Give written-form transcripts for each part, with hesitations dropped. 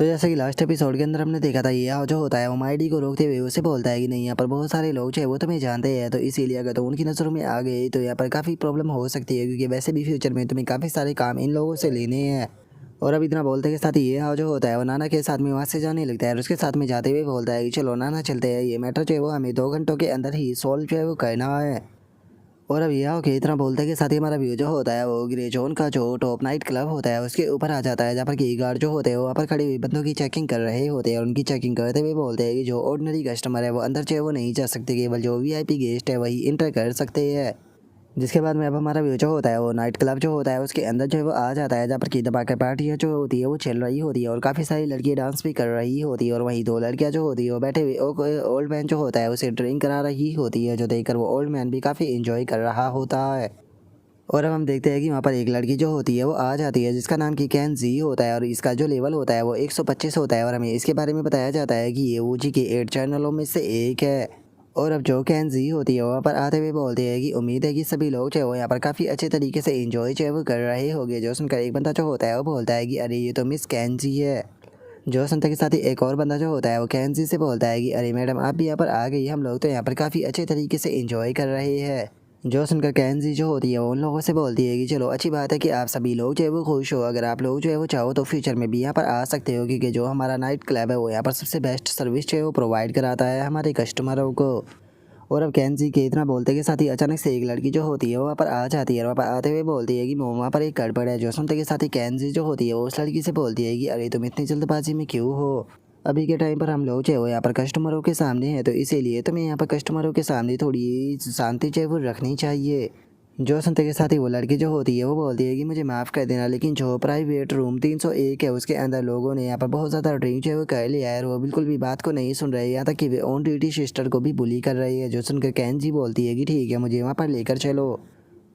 तो जैसे कि लास्ट एपिसोड के अंदर हमने देखा था, ये जो होता है वो माइडी को रोकते हुए उसे बोलता है कि नहीं, यहाँ पर बहुत सारे लोग जो है वो तुम्हें जानते हैं, तो इसीलिए अगर तो उनकी नज़रों में आ गए तो यहाँ पर काफ़ी प्रॉब्लम हो सकती है, क्योंकि वैसे भी फ्यूचर में तुम्हें काफ़ी सारे काम इन लोगों से लेने हैं। और अब इतना बोलते के साथ ही ये जो होता है वो नाना के साथ में वहाँ से जाने लगता है, और उसके साथ में जाते हुए बोलता है कि चलो नाना चलते हैं, ये मैटर जो है वो हमें 2 घंटों के अंदर ही सॉल्व जो है वो करना है। और अब यह ओके इतना बोलते के साथ ही हमारा व्यू जो होता है वो ग्रे जोन का जो टॉप नाइट क्लब होता है उसके ऊपर आ जाता है, जहाँ पर की गार्ड जो होते हैं वहाँ पर खड़े हुए बंदों की चेकिंग कर रहे होते हैं, और उनकी चेकिंग करते हुए बोलते हैं कि जो ऑर्डिनरी कस्टमर है वो अंदर जो है वो नहीं जा सकते, केवल जो वीआईपी गेस्ट है वही इंटर कर सकते हैं। जिसके बाद में अब हमारा व्यू जो होता है वो नाइट क्लब जो होता है उसके अंदर जो है वो आ जाता है, जहाँ पर की धमाके पार्टियाँ जो होती है वो चल रही होती है, और काफ़ी सारी लड़कियाँ डांस भी कर रही होती है, और वहीं 2 लड़कियाँ जो होती है वो बैठे हुए ओल्ड मैन जो होता है उसे ड्रिंक करा रही होती है, जो देखकर वो ओल्ड मैन भी काफ़ी इंजॉय कर रहा होता है। और अब हम देखते हैं कि वहाँ पर एक लड़की जो होती है वो आ जाती है, जिसका नाम की कैन जी होता है, और इसका जो लेवल होता है वो 125 होता है, और हमें इसके बारे में बताया जाता है कि ये ओजी के 8 चैनलों में से एक है। और अब जो कैन जी होती है वहाँ पर आते हुए बोलती है कि उम्मीद है कि सभी लोग जो है वो यहाँ पर काफ़ी अच्छे तरीके से इंजॉय जो है वो कर रहे होंगे। जो सुनकर एक बंदा जो होता है वो बोलता है कि अरे ये तो मिस कैन जी है। जो सुनते के साथ ही एक और बंदा जो होता है वो कैन जी से बोलता है कि अरे मैडम आप भी यहाँ पर आ गई, हम लोग तो यहाँ पर काफ़ी अच्छे तरीके से इंजॉय कर रहे हैं। जो सुनकर कैंजी जो होती है वो उन लोगों से बोलती है कि चलो अच्छी बात है कि आप सभी लोग जो है वो खुश हो, अगर आप लोग जो है वो चाहो तो फ्यूचर में भी यहाँ पर आ सकते हो, क्योंकि जो हमारा नाइट क्लब है वो यहाँ पर सबसे बेस्ट सर्विस जो है वो प्रोवाइड कराता है हमारे कस्टमरों को। और अब कैंजी के इतना बोलते के साथ ही अचानक से एक लड़की जो होती है वो वहाँ पर आ जाती है, और वहाँ पर आते हुए बोलती है कि वहाँ पर एक गड़बड़ है। जो सुनते के साथ ही कैंजी जो होती है वो उस लड़की से बोलती है कि अरे तुम इतनी जल्दबाजी में क्यों हो, अभी के टाइम पर हम लोग जो है वो यहाँ पर कस्टमरों के सामने हैं, तो इसीलिए तुम्हें यहाँ पर कस्टमरों के सामने थोड़ी शांति जो है वो रखनी चाहिए। जो सुनते के साथ ही वो लड़की जो होती है वो बोलती है कि मुझे माफ़ कर देना, लेकिन जो प्राइवेट रूम 301 है उसके अंदर लोगों ने यहाँ पर बहुत ज़्यादा ड्रिंक जो है वो कर लिया है, और वो बिल्कुल भी बात को नहीं सुन रहे, यहाँ तक कि वे ऑन ड्यूटी सिस्टर को भी बुली कर रही है। जो सुनकर कैन जी बोलती है कि ठीक है, मुझे वहाँ पर लेकर चलो।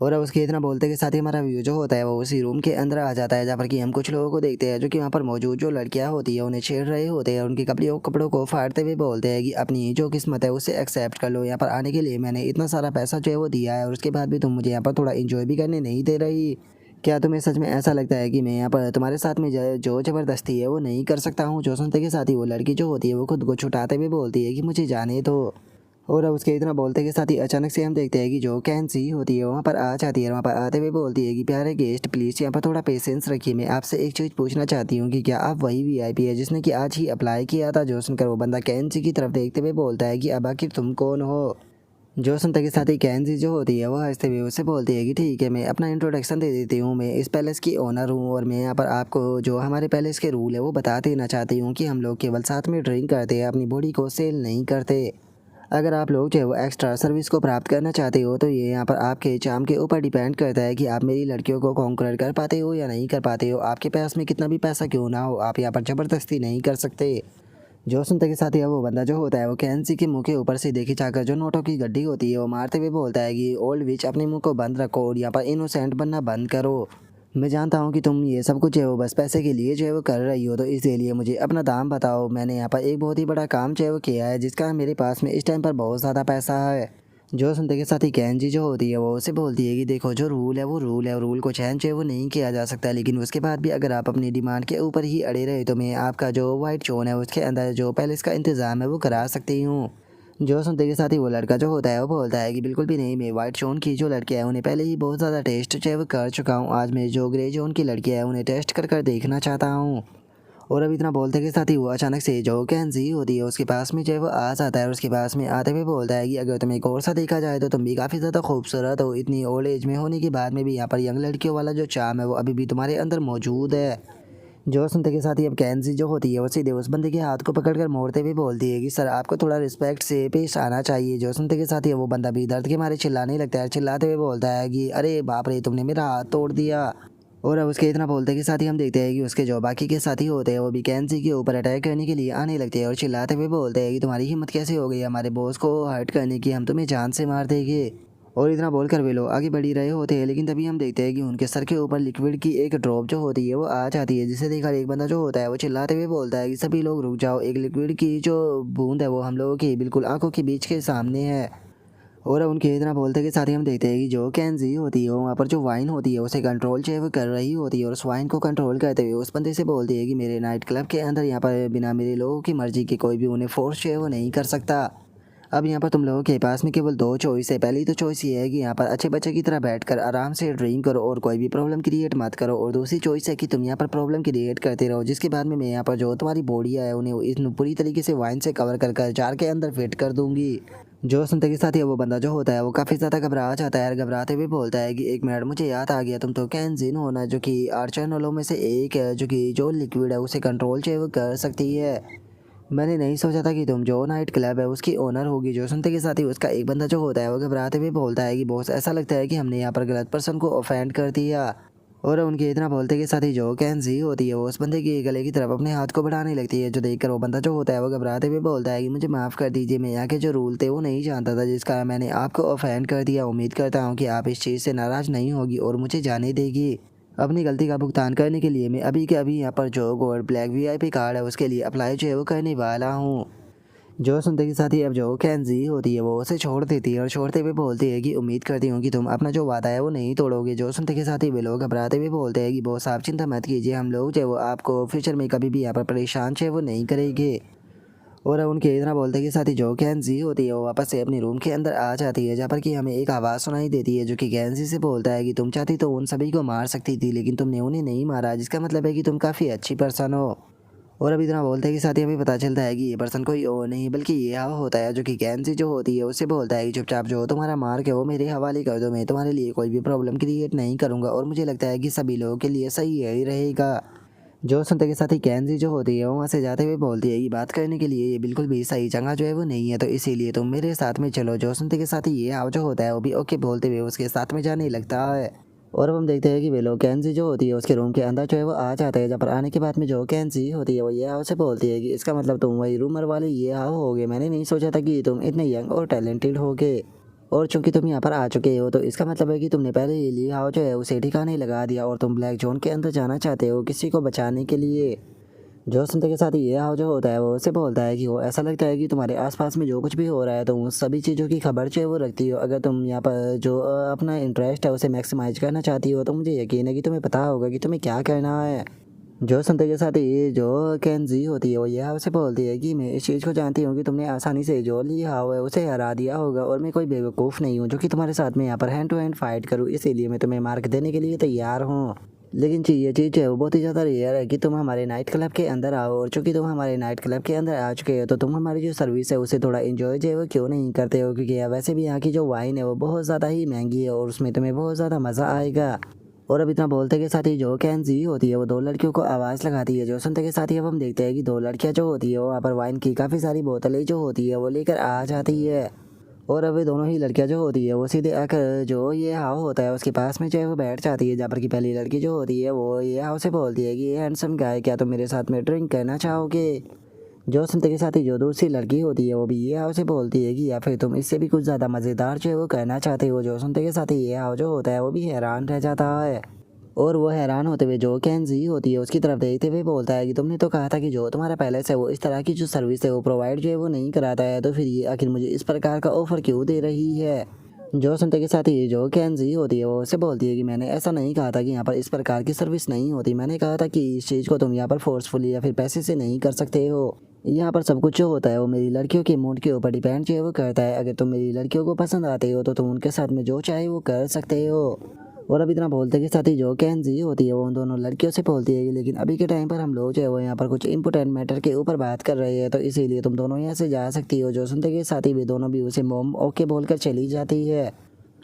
और अब उसके इतना बोलते के साथ ही हमारा व्यू जो होता है वो उसी रूम के अंदर आ जाता है, जहाँ पर कि हम कुछ लोगों को देखते हैं जो कि वहाँ पर मौजूद जो लड़कियाँ होती है उन्हें छेड़ रहे होते हैं, उनके कपड़ों को फाड़ते हुए बोलते हैं कि अपनी जो किस्मत है उसे एक्सेप्ट कर लो, यहाँ पर आने के लिए मैंने इतना सारा पैसा जो है वो दिया है, और उसके बाद भी तुम मुझे यहाँ पर थोड़ा इंजॉय भी करने नहीं दे रही। क्या तुम्हें सच में ऐसा लगता है कि मैं यहाँ पर तुम्हारे साथ में जो ज़बरदस्ती है वो नहीं कर सकता हूँ। जो सुनते के साथ ही वो लड़की जो होती है वो खुद को छुटाते हुए बोलती है कि मुझे जाने दो। और अब उसके इतना बोलते के साथ ही अचानक से हम देखते हैं कि जो कैंसी होती है वहाँ पर आ जाती है, वहाँ पर आते हुए बोलती है कि प्यारे गेस्ट प्लीज़ यहाँ पर थोड़ा पेशेंस रखिए, मैं आपसे एक चीज़ पूछना चाहती हूँ कि क्या आप वही वीआईपी है जिसने कि आज ही अप्लाई किया था। जो सुनकर वो बंदा कैंसी की तरफ देखते हुए बोलता है कि अब आखिर तुम कौन हो। जो सुनते के साथ ही कैंसी जो होती है वो हंसते हुए उससे बोलती है कि ठीक है, मैं अपना इंट्रोडक्शन दे देती हूँ, मैं इस पैलेस की ओनर हूँ, और मैं यहाँ पर आपको जो हमारे पैलेस के रूल है वो बता देना चाहती हूँ कि हम लोग केवल साथ में ड्रिंक करते हैं, अपनी बॉडी को सेल नहीं करते। अगर आप लोग जो है वो एक्स्ट्रा सर्विस को प्राप्त करना चाहते हो तो ये यहाँ पर आपके चार्म के ऊपर डिपेंड करता है कि आप मेरी लड़कियों को कॉन्कर कर पाते हो या नहीं कर पाते हो। आपके पास में कितना भी पैसा क्यों ना हो, आप यहाँ पर ज़बरदस्ती नहीं कर सकते। जो सुनते के साथ ही वो बंदा जो होता है वो कैंसी के मुंह के ऊपर से देखी जाकर जो नोटों की गड्डी होती है वो मारते हुए बोलता है कि ओल्ड विच अपने मुंह को बंद रखो और यहाँ पर इनोसेंट बनना बंद करो। मैं जानता हूँ कि तुम ये सब कुछ है वो बस पैसे के लिए जो है वो कर रही हो, तो इसीलिए मुझे अपना दाम बताओ। मैंने यहाँ पर एक बहुत ही बड़ा काम जो है वो किया है, जिसका मेरे पास में इस टाइम पर बहुत ज़्यादा पैसा है। जो सुनते के साथ ही कैंजी जो होती है वो उसे बोलती है कि देखो जो रूल है वो रूल है, और रूल को चेंज जो है वो नहीं किया जा सकता, लेकिन उसके बाद भी अगर आप अपनी डिमांड के ऊपर ही अड़े रहे तो मैं आपका जो वाइट जोन है उसके अंदर जो पैलेस का इंतज़ाम है वो करा सकती हूँ। जो सुनते के साथ ही वो लड़का जो होता है वो बोलता है कि बिल्कुल भी नहीं, मैं वाइट जोन की जो लड़कियाँ हैं उन्हें पहले ही बहुत ज़्यादा टेस्ट जो है वो कर चुका हूँ, आज मैं जो ग्रे जोन की लड़कियाँ हैं उन्हें टेस्ट कर कर देखना चाहता हूँ। और अब इतना बोलते के साथ ही वो अचानक से जो कैंसी होती है उसके पास में जो है वो आ जाता है, और उसके पास में आते हुए बोलता है कि अगर तुम्हें एक और सा देखा जाए तो तुम भी काफ़ी ज़्यादा खूबसूरत हो, इतनी ओल्ड एज में होने के बाद में भी यहाँ पर यंग लड़कियों वाला जो चार्म है वो अभी भी तुम्हारे अंदर मौजूद है। जो सुनते के साथ ही अब कैंसी जो होती है वो सीधे उस बंदे के हाथ को पकड़कर मोड़ते हुए बोलती है कि सर आपको थोड़ा रिस्पेक्ट से पेश आना चाहिए। जो सुनते के साथ ही वो बंदा भी दर्द के मारे चिल्लाने लगता है, चिल्लाते हुए बोलता है कि अरे बाप रे, तुमने मेरा हाथ तोड़ दिया। और अब उसके इतना बोलते के साथ ही हम देखते हैं कि उसके जो बाकी के साथी होते हैं वो भी कैंसी के ऊपर अटैक करने के लिए आने लगते हैं, और चिल्लाते हुए बोलते हैं कि तुम्हारी हिम्मत कैसे हो गई हमारे बॉस को हर्ट करने की, हम तुम्हें जान से मार देंगे। और इतना बोलकर वे लोग आगे बढ़ ही रहे होते हैं, लेकिन तभी हम देखते हैं कि उनके सर के ऊपर लिक्विड की एक ड्रॉप जो होती है वो आ जाती है, जिसे देखकर एक बंदा जो होता है वो चिल्लाते हुए बोलता है कि सभी लोग रुक जाओ, एक लिक्विड की जो बूंद है वो हम लोगों की बिल्कुल आंखों के बीच के सामने है। और अब उनके इतना बोलते के साथ ही हम देखते हैं कि जो कैंजी होती है वो वहाँ पर जो वाइन होती है उसे कंट्रोल जो है वो कर रही होती है और उस वाइन को कंट्रोल करते हुए उस बंदे से बोलती है कि मेरे नाइट क्लब के अंदर यहाँ पर बिना मेरे लोगों की मर्जी के कोई भी उन्हें फोर्स जो है वो नहीं कर सकता। अब यहाँ पर तुम लोगों के पास में केवल दो चॉइस है। पहली तो चॉइस ये है कि यहाँ पर अच्छे बच्चे की तरह बैठकर आराम से ड्रिंक करो और कोई भी प्रॉब्लम क्रिएट मत करो, और दूसरी चॉइस है कि तुम यहाँ पर प्रॉब्लम क्रिएट करते रहो, जिसके बाद में मैं यहाँ पर जो तुम्हारी बॉडी है उन्हें इस पूरी तरीके से वाइन से कवर कर जार के अंदर फिट कर दूंगी। जो सुनते के साथ ही वो बंदा जो होता है वो काफ़ी ज़्यादा घबरा जाता है और घबराते हुए बोलता है कि एक मिनट, मुझे याद आ गया, तुम तो कैंजिन हो ना, जो कि आर्चेनोलो में से एक है, जो कि जो लिक्विड है उसे कंट्रोल जो है वो कर सकती है। मैंने नहीं सोचा था कि तुम जो नाइट क्लब है उसकी ओनर होगी। जो सुनते के साथ ही उसका एक बंदा जो होता है वो घबराते हुए बोलता है कि बॉस, ऐसा लगता है कि हमने यहाँ पर गलत पर्सन को ऑफेंड कर दिया। और उनके इतना बोलते के साथ ही जो कैंजी होती है वो उस बंदे के गले की तरफ अपने हाथ को बढ़ाने लगती है, जो देखकर वो बंदा जो होता है वो घबराते हुए बोलता है कि मुझे माफ़ कर दीजिए, मैं यहाँ के जो रूल थे वो नहीं जानता था, जिसका मैंने आपको ऑफेंड कर दिया। उम्मीद करता हूँ कि आप इस चीज़ से नाराज़ नहीं होगी और मुझे जाने देगी। अपनी गलती का भुगतान करने के लिए मैं अभी के अभी यहाँ पर जो गोल्ड ब्लैक वीआईपी कार्ड है उसके लिए अप्लाई जो है वो करने वाला हूँ। जो सुनते के साथ ही अब जो कैंजी होती है वो उसे छोड़ देती है और छोड़ते हुए बोलती है कि उम्मीद करती हूँ कि तुम अपना जो वादा है वो नहीं तोड़ोगे। जो सुनते के साथ ही वे लोग घबराते हुए बोलते हैं कि बॉस, आप चिंता मत कीजिए, हम लोग जो है वो आपको फ्यूचर में कभी भी यहाँ पर परेशान जो है वो नहीं करेंगे। और अब उनके इतना बोलते के साथ ही जो कैंजी होती है वो वापस से अपनी रूम के अंदर आ जाती है, जहाँ पर कि हमें एक आवाज़ सुनाई देती है जो कि कैंजी से बोलता है कि तुम चाहती तो उन सभी को मार सकती थी, लेकिन तुमने उन्हें नहीं मारा, जिसका मतलब है कि तुम काफ़ी अच्छी पर्सन हो। और अब इतना बोलते हैं कि साथ ही हमें पता चलता है कि ये पर्सन कोई और नहीं बल्कि ये हवा होता है, जो कि कैंसी जो होती है उससे बोलता है कि चुपचाप जो तुम्हारा मार्क है वो मेरे हवाले कर दो, मैं तुम्हारे लिए कोई भी प्रॉब्लम क्रिएट नहीं करूँगा और मुझे लगता है कि सभी लोगों के लिए सही यही रहेगा। जो सुनते के साथ ही कैंसी जो होती है वो वहाँ से जाते हुए बोलती है कि बात करने के लिए ये बिल्कुल भी सही जगह जो है वो नहीं है, तो इसीलिए तुम मेरे साथ में चलो। जो सुनते के साथ ही ये हवा जो होता है वो भी ओके बोलते हुए उसके साथ में जाने लगता है। और अब हम देखते हैं कि वे लोग कैंसी जो होती है उसके रूम के अंदर जो है वो आ जाते हैं, जहाँ पर आने के बाद में जो कैंसी होती है वो ये हाउ से बोलती है कि इसका मतलब तुम वही रूमर वाले ये हाउ होगे, मैंने नहीं सोचा था कि तुम इतने यंग और टैलेंटेड होगे, और चूंकि तुम यहाँ पर आ चुके हो तो इसका मतलब है कि तुमने पहले ये ली हाउ जो है उसे ठिकाने लगा दिया और तुम ब्लैक जोन के अंदर जाना चाहते हो किसी को बचाने के लिए। जो सुनते के साथ ही ये हाउ जो होता है वो उसे बोलता है कि वो ऐसा लगता है कि तुम्हारे आसपास में जो कुछ भी हो रहा है तुम उस सभी चीज़ों की खबर जो है वो रखती हो। अगर तुम यहाँ पर जो अपना इंटरेस्ट है उसे मैक्सिमाइज करना चाहती हो तो मुझे यकीन है कि तुम्हें पता होगा कि तुम्हें क्या करना है। जो सुनते के साथ ही जो कैंजी होती है वो ये हाउ से बोलती है कि मैं इस चीज़ को जानती हूँ कि तुमने आसानी से जो ली हाउ है उसे हरा दिया होगा, और मैं कोई बेवकूफ़ नहीं हूँ जो कि तुम्हारे साथ में यहाँ पर हैंड टू हैंड फाइट करूँ, इसीलिए मैं तुम्हें मार्क देने के लिए तैयार हूँ। लेकिन ये चीज़ है वो बहुत ही ज़्यादा रेयर है कि तुम हमारे नाइट क्लब के अंदर आओ, और चूंकि तुम हमारे नाइट क्लब के अंदर आ चुके हो तो तुम हमारी जो सर्विस है उसे थोड़ा इन्जॉय जो है वो क्यों नहीं करते हो, क्योंकि वैसे भी यहाँ की जो वाइन है वो बहुत ज़्यादा ही महंगी है और उसमें तुम्हें बहुत ज़्यादा मज़ा आएगा। और अब इतना बोलते के साथ ही जो कैंजी होती है वो दो लड़कियों को आवाज़ लगाती है। जो सुनते के साथ ही अब हम देखते हैं कि दो लड़कियां जो होती है वो वहाँ पर वाइन की काफ़ी सारी बोतलें जो होती है वो लेकर आ जाती है। और अब ये दोनों ही लड़कियां जो होती है वो सीधे आकर जो ये हाउ होता है उसके पास में जो है वो बैठ जाती है, जहाँ पर कि पहली लड़की जो होती है वो ये हाउ से बोलती है कि हैंडसम गाय, क्या तुम मेरे साथ में ड्रिंक करना चाहोगे। जो सुनते के साथ ही जो दूसरी लड़की होती है वो भी ये हाउ से बोलती है कि या फिर तुम इससे भी कुछ ज़्यादा मज़ेदार जो है वो करना चाहते हो। जो सुनते के साथ ही ये हाउ जो होता है वो भी हैरान रह जाता है, और वो हैरान होते हुए जो कैंजी होती है उसकी तरफ देखते हुए बोलता है कि तुमने तो कहा था कि जो तुम्हारा पैलेस है वो इस तरह की जो सर्विस है वो प्रोवाइड जो है वो नहीं कराता है, तो फिर ये आखिर मुझे इस प्रकार का ऑफर क्यों दे रही है। जो सुनते के साथ ही जो कैंजी होती है वो उससे बोलती है कि मैंने ऐसा नहीं कहा था कि यहाँ पर इस प्रकार की सर्विस नहीं होती, मैंने कहा था कि इस चीज़ को तुम यहाँ पर फोर्सफुली या फिर पैसे से नहीं कर सकते हो। यहाँ पर सब कुछ जो होता है वो मेरी लड़कियों के मूड के ऊपर डिपेंड जो है वो करता है, अगर तुम मेरी लड़कियों को पसंद आते हो तो तुम उनके साथ में जो चाहे वो कर सकते हो। और अब इतना बोलते के साथ ही जो कैंजी होती है वो उन दोनों लड़कियों से बोलती है कि लेकिन अभी के टाइम पर हम लोग जो है वो यहाँ पर कुछ इंपॉर्टेंट मैटर के ऊपर बात कर रहे हैं, तो इसीलिए तुम दोनों यहाँ से जा सकती हो। जो सुनते के साथ ही वे दोनों भी उसे मोम ओके बोलकर चली जाती है।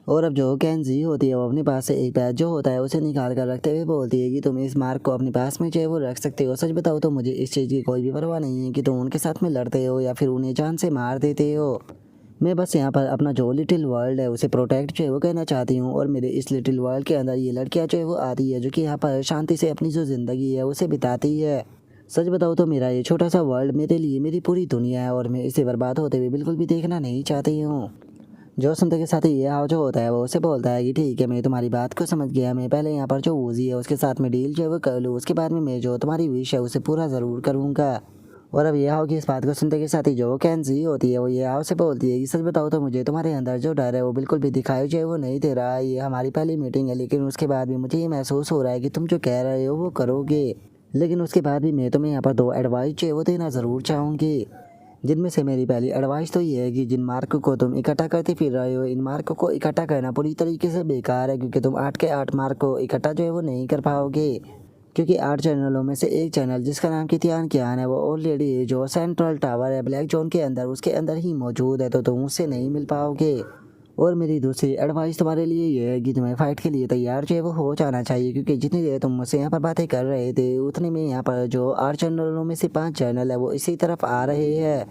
और अब जो कैंजी होती है वो अपने पास से एक बैग जो होता है उसे निकाल कर रखते हुए बोलती है कि तुम इस मार्क को अपने पास में जो है वो रख सकते हो। सच बताओ तो मुझे इस चीज़ की कोई भी परवाह नहीं है कि तुम उनके साथ में लड़ते हो या फिर उन्हें जान से मार देते हो। मैं बस यहाँ पर अपना जो लिटिल वर्ल्ड है उसे प्रोटेक्ट जो है वो करना चाहती हूँ, और मेरे इस लिटिल वर्ल्ड के अंदर ये लड़कियाँ जो है वो आती है जो कि यहाँ पर शांति से अपनी जो ज़िंदगी है उसे बिताती है। सच बताऊँ तो मेरा ये छोटा सा वर्ल्ड मेरे लिए मेरी पूरी दुनिया है और मैं इसे बर्बाद होते हुए बिल्कुल भी देखना नहीं चाहती हूँ। जो सुनते के साथ ही ये हाउ जो होता है वो उसे बोलता है कि ठीक है, मैं तुम्हारी बात को समझ गया, मैं पहले यहाँ पर जो वूजी है उसके साथ में डील जो है वो कर लूँ, उसके बाद में मैं जो तुम्हारी विश है उसे पूरा ज़रूर करूँगा। और अब ये हाओ की इस बात को सुनते के साथ ही जो कैंजी होती है वो ये हाओ से बोलती है कि सच बताओ तो मुझे तुम्हारे अंदर जो डर है वो बिल्कुल भी दिखाई जो है वो नहीं दे रहा है। ये हमारी पहली मीटिंग है, लेकिन उसके बाद भी मुझे ये महसूस हो रहा है कि तुम जो कह रहे हो वो करोगे। लेकिन उसके बाद भी मैं तुम्हें यहाँ पर 2 एडवाइस जो है वो देना ज़रूर चाहूँगी, जिनमें से मेरी पहली एडवाइस तो ये है कि जिन मार्कों को तुम इकट्ठा करते फिर रहे हो, इन मार्कों को इकट्ठा करना पूरी तरीके से बेकार है, क्योंकि तुम 8 के 8 मार्क को इकट्ठा जो है वो नहीं कर पाओगे। क्योंकि 8 चैनलों में से एक चैनल जिसका नाम कितियान कियान है वो ऑलरेडी जो सेंट्रल टावर है ब्लैक जोन के अंदर उसके अंदर ही मौजूद है, तो तुम उससे नहीं मिल पाओगे। और मेरी दूसरी एडवाइस तुम्हारे लिए ये है कि तुम्हें फ़ाइट के लिए तैयार जो है वो हो जाना चाहिए, क्योंकि जितनी देर तुम मुझसे यहाँ पर बातें कर रहे थे उतने में यहाँ पर जो 8 चैनलों में से 5 चैनल है वो इसी तरफ आ रहे हैं।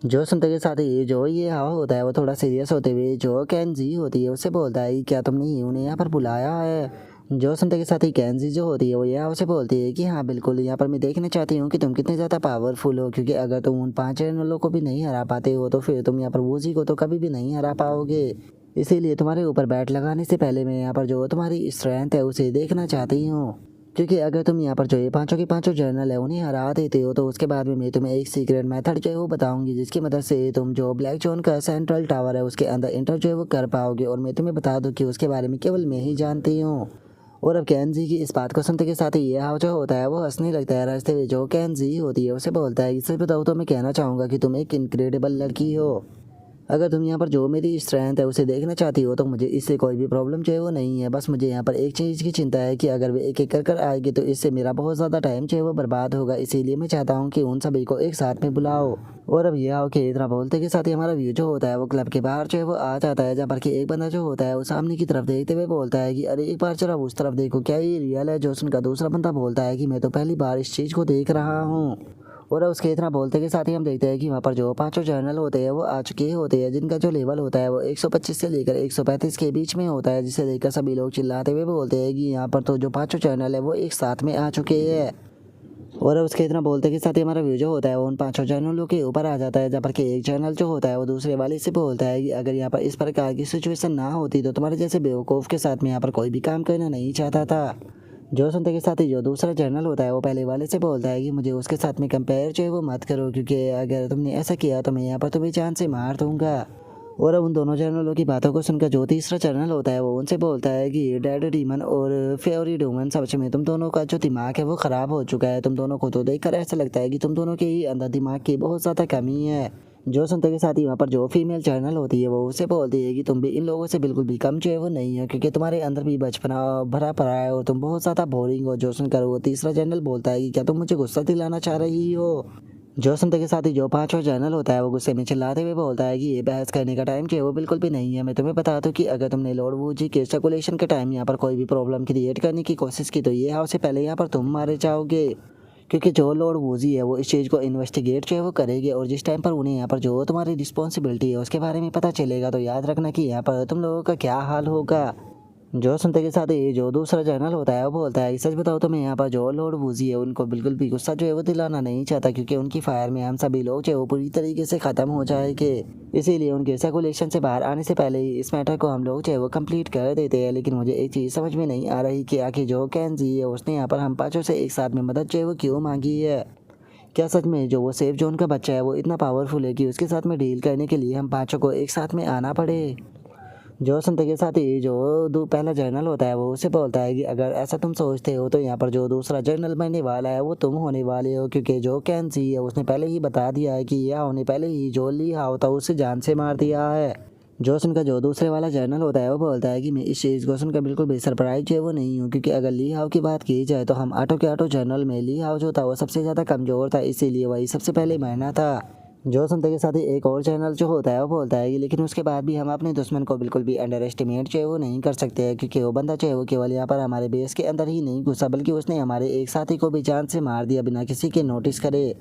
जो सुनते के साथ ही जो ये हवा होता है वो थोड़ा सीरियस होते हुए जो कैंजी होती है उससे बोलता है कि क्या तुमने उन्हें यहाँ पर बुलाया है। जो सुनते के साथ ही कैंजी जो होती है वो यहाँ से बोलती है कि हाँ बिल्कुल, यहाँ पर मैं देखना चाहती हूँ कि तुम कितने ज़्यादा पावरफुल हो, क्योंकि अगर तुम उन 5 चैनलों को भी नहीं हरा पाते हो तो फिर तुम यहाँ पर वूजी को तो कभी भी नहीं हरा पाओगे। इसीलिए तुम्हारे ऊपर बैट लगाने से पहले मैं यहाँ पर जो तुम्हारी स्ट्रेंथ है उसे देखना चाहती हूँ, क्योंकि अगर तुम यहाँ पर जो ये पाँचों के पाँचों जर्नल है उन्हें हरा देते हो तो उसके बाद में मैं तुम्हें एक सीक्रेट मेथड जो है वो बताऊंगी, जिसकी मदद से तुम जो ब्लैक जोन का सेंट्रल टावर है उसके अंदर इंटर जो है वो कर पाओगे। और मैं तुम्हें बता दूं कि उसके बारे में केवल मैं ही जानती हूँ। और अब कैनजी की इस बात को सुनते के साथ ही ये हाव जो होता है वो हंसने लगता है। रास्ते में जो कैनजी होती है उसे बोलता है कि सच बताओ तो मैं कहना चाहूँगा कि तुम एक इनक्रेडिबल लड़की हो। अगर तुम यहाँ पर जो मेरी स्ट्रेंथ है उसे देखना चाहती हो तो मुझे इससे कोई भी प्रॉब्लम जो है वो नहीं है। बस मुझे यहाँ पर एक चीज़ की चिंता है कि अगर वे एक एक कर आएगी तो इससे मेरा बहुत ज़्यादा टाइम जो है वो बर्बाद होगा। इसीलिए मैं चाहता हूँ कि उन सभी को एक साथ में बुलाओ। और अब यह आओ कि इतना बोलते के साथ ही हमारा व्यू जो होता है वो क्लब के बाहर जो है वो आ जाता है, जहाँ पर कि एक बंदा जो होता है वो सामने की तरफ देखते हुए बोलता है कि अरे एक बार जरा उस तरफ देखो, क्या ये रियल है। जोसन का दूसरा बंदा बोलता है कि मैं तो पहली बार इस चीज़ को देख रहा हूँ। और उसके इतना बोलते के साथ ही हम देखते हैं कि वहाँ पर जो पांचों जर्नल होते हैं वो आ चुके होते हैं, जिनका जो लेवल होता है वो 125 से लेकर 135 के बीच में होता है, जिसे देखकर सभी लोग चिल्लाते हुए बोलते हैं कि यहाँ पर तो जो पांचों जर्नल है वो एक साथ में आ चुके हैं। और उसके इतना बोलते के साथ ही हमारा व्यू जो होता है वो उन पांचों चैनलों के ऊपर आ जाता है, जहाँ पर कि एक चैनल जो होता है वो दूसरे वाले से बोलता है कि अगर यहाँ पर इस प्रकार की सिचुएशन ना होती तो तुम्हारे जैसे बेवकूफ़ के साथ में यहाँ पर कोई भी काम करना नहीं चाहता था। जो सुनते के साथ ही जो दूसरा चैनल होता है वो पहले वाले से बोलता है कि मुझे उसके साथ में कंपेयर जो है वो मत करो, क्योंकि अगर तुमने ऐसा किया तो मैं यहाँ पर तुम्हें जान से मार दूंगा। और अब उन दोनों चैनलों की बातों को सुनकर जो तीसरा चैनल होता है वो उनसे बोलता है कि डैड डीमन और फेवरी डूमन, सच में तुम दोनों का जो दिमाग है वो ख़राब हो चुका है। तुम दोनों को तो देखकर ऐसा लगता है कि तुम दोनों के ही अंदर दिमाग की बहुत ज़्यादा कमी है। जो सुनते के साथ ही वहाँ पर जो फीमेल चैनल होती है वो उसे बोलती है कि तुम भी इन लोगों से बिल्कुल भी कम जो है वो नहीं है, क्योंकि तुम्हारे अंदर भी बचपना भरा पड़ा है और तुम बहुत ज़्यादा बोरिंग हो। जो सुनकर वो तीसरा चैनल बोलता है कि क्या तुम मुझे गुस्सा दिलाना चाह रही हो। जो सुनते के साथ ही जो पांचवा चैनल होता है वो गुस्से में चिल्लाते हुए बोलता है कि ये बहस करने का टाइम जो है वो बिल्कुल भी नहीं है। मैं तुम्हें बता दूं कि अगर तुमने लॉर्ड वूजी के सर्कुलेशन के टाइम यहाँ पर कोई भी प्रॉब्लम क्रिएट करने की कोशिश की तो ये हाउ से पहले यहाँ पर तुम मारे जाओगे, क्योंकि जो लॉर्ड वूजी है वो इस चीज़ को इन्वेस्टिगेट जो है वो करेगी। और जिस टाइम पर उन्हें यहाँ पर जो तुम्हारी रिस्पॉन्सिबिलिटी है उसके बारे में पता चलेगा तो याद रखना कि यहाँ पर तुम लोगों का क्या हाल होगा। जो सुनते के साथ ही जो दूसरा चैनल होता है वो बोलता है सच बताओ तो मैं यहाँ पर जो लॉर्ड वूजी है उनको बिल्कुल भी गुस्सा जो है वो दिलाना नहीं चाहता, क्योंकि उनकी फायर में हम सभी लोग जो है वो पूरी तरीके से ख़त्म हो जाएंगे। इसीलिए उनके सर्कुलेशन से बाहर आने से पहले ही इस मैटर को हम लोग जो है वो कंप्लीट कर देते हैं। लेकिन मुझे एक चीज़ समझ में नहीं आ रही कि आखिर जो कैंजी है उसने यहाँ पर हम पाँचों से एक साथ में मदद जो है वो क्यों मांगी है। क्या सच में जो वो सेफ जोन का बच्चा है वो इतना पावरफुल है कि उसके साथ में डील करने के लिए हम पाँचों को एक साथ में आना पड़े। जो सुनते के साथ ही जो पहला जर्नल होता है वो उसे बोलता है कि अगर ऐसा तुम सोचते हो तो यहाँ पर जो दूसरा जर्नल बनने वाला है वो तुम होने वाले हो, क्योंकि जो कैंसी है उसने पहले ही बता दिया है कि यह होने पहले ही जो ली हाउ था उसे जान से मार दिया है। जो सुनकर जो दूसरे वाला जर्नल होता है वो बोलता है कि मैं इस चीज़ को सुनकर बिल्कुल भी सरप्राइज है वो नहीं हूँ, क्योंकि अगर ली हाउ की बात की जाए तो हम आटो के आटो जर्नल में ली हाउ जो था वो सबसे ज़्यादा कमज़ोर था, इसीलिए वही सबसे पहले मरना था। जो सुनते के साथ ही एक और चैनल जो होता है वो बोलता है कि लेकिन उसके बाद भी हम अपने दुश्मन को बिल्कुल भी अंडर एस्टिमेट जो है वो नहीं कर सकते हैं, क्योंकि वो बंदा जो है वो केवल यहाँ पर हमारे बेस के अंदर ही नहीं घुसा बल्कि उसने हमारे एक साथी को भी जान से मार दिया बिना किसी के नोटिस करे।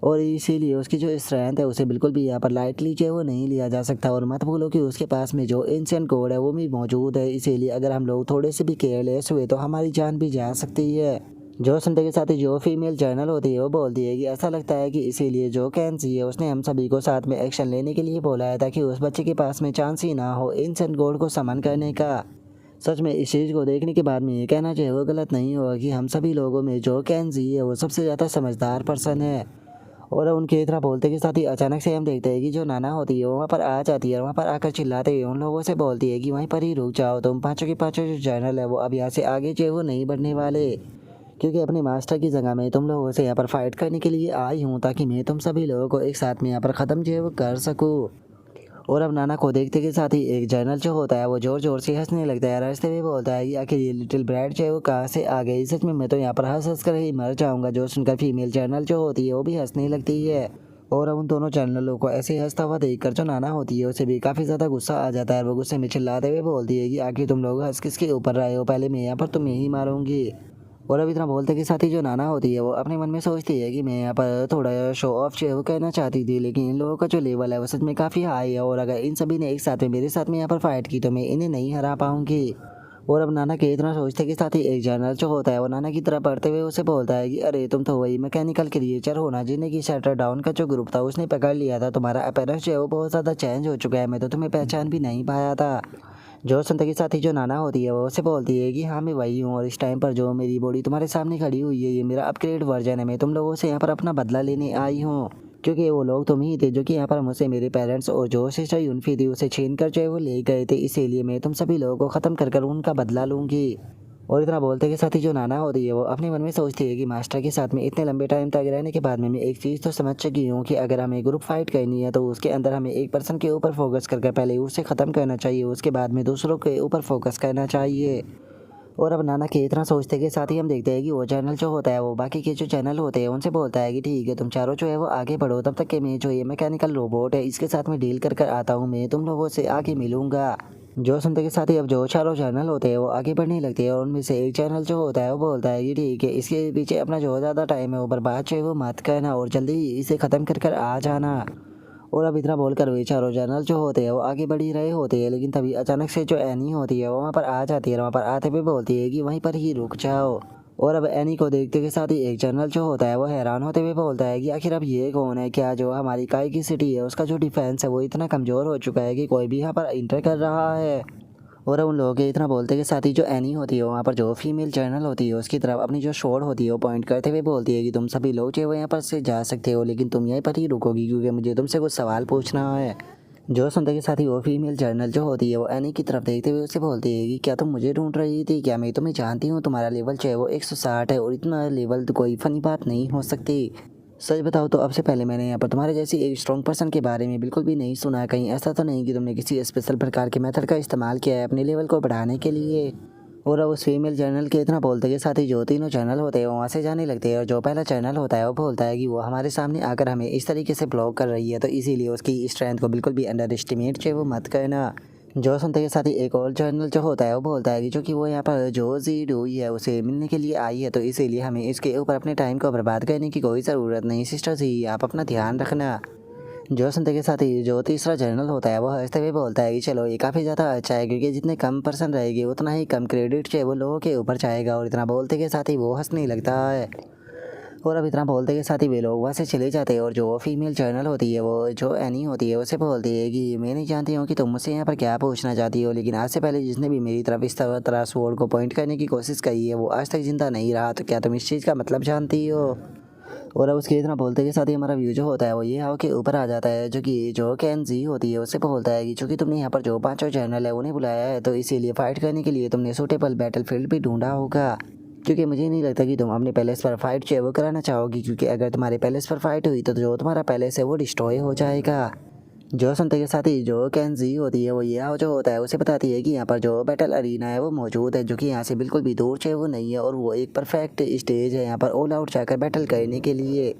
और इसीलिए उसकी जो स्ट्रेंथ है उसे बिल्कुल भी यहाँ पर लाइटली जो है वो नहीं लिया जा सकता। और मत भूलो कि उसके पास में जो एंशिएंट कोड है वो भी मौजूद है, इसीलिए अगर हम लोग थोड़े से भी केयरलेस हुए तो हमारी जान भी जा सकती है। जो सुनते के साथ ही जो फीमेल जर्नल होती है वो बोलती है कि ऐसा लगता है कि इसीलिए जो कैंसी है उसने हम सभी को साथ में एक्शन लेने के लिए बोला है, ताकि उस बच्चे के पास में चांस ही ना हो एंशिएंट गॉड को समन करने का। सच में इस चीज़ को देखने के बाद में ये कहना चाहिए वो गलत नहीं होगा कि हम सभी लोगों में जो कैंसी है वो सबसे ज़्यादा समझदार पर्सन है। और उनके इतना बोलते के साथ ही अचानक से हम देखते हैं कि जो नाना होती है वो वहाँ पर आ जाती है और वहाँ पर आकर चिल्लाते हुए उन लोगों से बोलती है कि वहीं पर ही रुक जाओ, तुम पाँचों के पाँचों जो चैनल है वो अब यहाँ से आगे जो है वो नहीं बढ़ने वाले, क्योंकि अपने मास्टर की जगह में तुम लोगों से यहाँ पर फाइट करने के लिए आई हूँ ताकि मैं तुम सभी लोगों को एक साथ में यहाँ पर ख़त्म जो है वो कर सकूँ। और अब नाना को देखते के साथ ही एक जनरल जो होता है वो जोर जोर से हंसने लगता है, हंसते हुए बोलता है कि आखिर ये लिटिल ब्राइट जो है वो कहाँ से आ गई, सच में मैं तो यहाँ पर हंस हंस कर ही मर जाऊंगा। जो सुनकर फीमेल जनरल जो होती है वो भी हंसने लगती है और अब उन दोनों जनरलों को ऐसे हंसता हुआ देखकर जो नाना होती है उसे भी काफ़ी ज़्यादा गुस्सा आ जाता है। वो गुस्से में चिल्लाते हुए बोलती है कि आखिर तुम लोग हंस किसके ऊपर रहे हो, पहले मैं यहाँ पर तुम्हें ही मारूंगी। और अब इतना बोलते के साथ ही जो नाना होती है वो अपने मन में सोचती है कि मैं यहाँ पर थोड़ा शो ऑफ जो है वो कहना चाहती थी, लेकिन इन लोगों का जो लेवल है वो सच में काफ़ी हाई है और अगर इन सभी ने एक साथ में मेरे साथ में यहाँ पर फाइट की तो मैं इन्हें नहीं हरा पाऊंगी। और अब नाना के इतना सोचते के साथ ही एक जनरल जो होता है वो नाना की तरफ बढ़ते हुए उसे बोलता है कि अरे तुम तो वही मैकेनिकल क्रिएचर हो ना जिन्हें की शटर डाउन का जो ग्रुप था उसने पकड़ लिया था, तुम्हारा अपीयरेंस जो है वो बहुत ज़्यादा चेंज हो चुका है, मैं तो तुम्हें पहचान भी नहीं पाया था। जो सुनते के साथ ही जो नाना होती है वो उससे बोलती है कि हाँ मैं वही हूँ और इस टाइम पर जो मेरी बॉडी तुम्हारे सामने खड़ी हुई है ये मेरा अपग्रेड वर्जन है, मैं तुम लोगों से यहाँ पर अपना बदला लेने आई हूँ, क्योंकि वो लोग तुम ही थे जो कि यहाँ पर मुझसे मेरे पेरेंट्स और जो सिस्टर यूनफी थी उसे छीन कर जो है वो ले गए थे, इसीलिए मैं तुम सभी लोगों को ख़त्म कर कर उनका बदला लूँगी। और इतना बोलते के साथ ही जो नाना होती है वो अपने मन में सोचती है कि मास्टर के साथ में इतने लंबे टाइम तक रहने के बाद में मैं एक चीज़ तो समझ चुकी हूँ कि अगर हमें ग्रुप फाइट करनी है तो उसके अंदर हमें एक पर्सन के ऊपर फोकस करके पहले उसे ख़त्म करना चाहिए, उसके बाद में दूसरों के ऊपर फोकस करना चाहिए। और अब नाना के इतना सोचते के साथ ही हम देखते हैं कि वो चैनल जो होता है वो बाकी के जो चैनल होते हैं उनसे बोलता है कि ठीक है तुम चारों जो है वो आगे बढ़ो, तब तक कि मैं जो ये मैकेनिकल रोबोट है इसके साथ में डील कर कर आता हूँ, मैं तुम लोगों से आगे मिलूंगा। जो सुनते के साथ ही अब जो चारों चैनल होते हैं वो आगे बढ़ने लगते हैं और उनमें से एक चैनल जो होता है वो बोलता है कि ठीक है इसके पीछे अपना जो ज़्यादा टाइम है वो बर्बाद जो है वो मत करना और जल्दी ही इसे ख़त्म कर कर आ जाना। और अब इतना बोलकर वे चारों जनरल जो होते हैं वो आगे बढ़ ही रहे होते हैं, लेकिन तभी अचानक से जो एनी होती है वो वहाँ पर आ जाती है, वहाँ पर आते हुए बोलती है कि वहीं पर ही रुक जाओ। और अब एनी को देखते के साथ ही एक जनरल जो होता है वो हैरान होते हुए बोलता है कि आखिर अब ये कौन है, क्या जो हमारी काई की सिटी है उसका जो डिफेंस है वो इतना कमज़ोर हो चुका है कि कोई भी यहाँ पर इंटर कर रहा है। और उन लोगों के इतना बोलते के साथ ही जो एनी होती है वहाँ पर जो फीमेल जर्नल होती है उसकी तरफ अपनी जो शॉर्ट होती है वो पॉइंट करते हुए बोलती है कि तुम सभी लोग जो है वो यहाँ पर से जा सकते हो, लेकिन तुम यहीं पर ही रुकोगी क्योंकि मुझे तुमसे कुछ सवाल पूछना है। जो सुनते के साथ ही वो फीमेल जर्नल जो होती है वो एनी की तरफ देखते हुए उससे बोलती है कि क्या तुम मुझे ढूंढ रही थी, क्या मैं तुम्हें जानती हूँ, तुम्हारा लेवल जो है वो 160 है और इतना लेवल तो कोई फनी बात नहीं हो सकती। सच बताओ तो अब से पहले मैंने यहाँ पर तुम्हारे जैसी एक स्ट्रॉन्ग पर्सन के बारे में बिल्कुल भी नहीं सुना, कहीं ऐसा तो नहीं कि तुमने किसी स्पेशल प्रकार के मेथड का इस्तेमाल किया है अपने लेवल को बढ़ाने के लिए। और अब उस फीमेल जर्नल के इतना बोलते के साथ ही जो तीनों चैनल होते हैं वो वहाँ से जाने लगते हैं और जो पहला चैनल होता है वो बोलता है कि वो हमारे सामने आकर हमें इस तरीके से ब्लॉक कर रही है तो इसीलिए उसकी स्ट्रेंथ को बिल्कुल भी अंडर एस्टिमेट जो है वो मत करना। जो सुनते के साथ ही एक और जर्नल जो होता है वो बोलता है कि जो कि वो यहाँ पर जो जी डोई है उसे मिलने के लिए आई है तो इसीलिए हमें इसके ऊपर अपने टाइम को बर्बाद करने की कोई ज़रूरत नहीं, सिस्टर जी आप अपना ध्यान रखना। जो सुनते के साथ ही जो तीसरा जर्नल होता है वो हंसते हुए बोलता है कि चलो ये काफ़ी ज़्यादा अच्छा है क्योंकि जितने कम पर्सन रहेगी उतना ही कम क्रेडिट जो है वो लोगों के ऊपर जाएगा। और इतना बोलते के साथ ही वो हंसने लगता है और अब इतना बोलते के साथ ही वे लोग वहाँ से चले जाते हैं और जो फीमेल जर्नल होती है वो जो एनी होती है उसे बोलती है कि मैं नहीं जानती हूँ कि तुम मुझसे यहाँ पर क्या पूछना चाहती हो, लेकिन आज से पहले जिसने भी मेरी तरफ इस तरह स्वॉर्ड को पॉइंट करने की कोशिश करी है वो आज तक जिंदा नहीं रहा, तो क्या तुम इस चीज़ का मतलब जानती हो। और अब उसके इतना बोलते के साथ ही हमारा व्यू जो होता है वो ये हाउ के ऊपर आ जाता है, जो कि जो कैन जी होती है उससे बोलता है कि चूँकि तुमने यहाँ पर जो पांचों जर्नल है उन्हें बुलाया है तो इसीलिए फाइट करने के लिए तुमने सूटेबल बैटल फील्ड भी ढूंढा होगा, क्योंकि मुझे नहीं लगता कि तुम अपने पैलेस पर फाइट जो है वो कराना चाहोगी, क्योंकि अगर तुम्हारे पैलेस पर फाइट हुई तो जो तुम्हारा पैलेस है वो डिस्ट्रॉय हो जाएगा। जो सुनते के साथ ही जो कैंजी होती है वो ये जो होता है उसे बताती है कि यहाँ पर जो बैटल अरीना है वो मौजूद है, जो कि यहाँ से बिल्कुल भी दूर है वो नहीं है और वो एक परफेक्ट स्टेज है यहाँ पर ऑल आउट जाकर बैटल करने के लिए,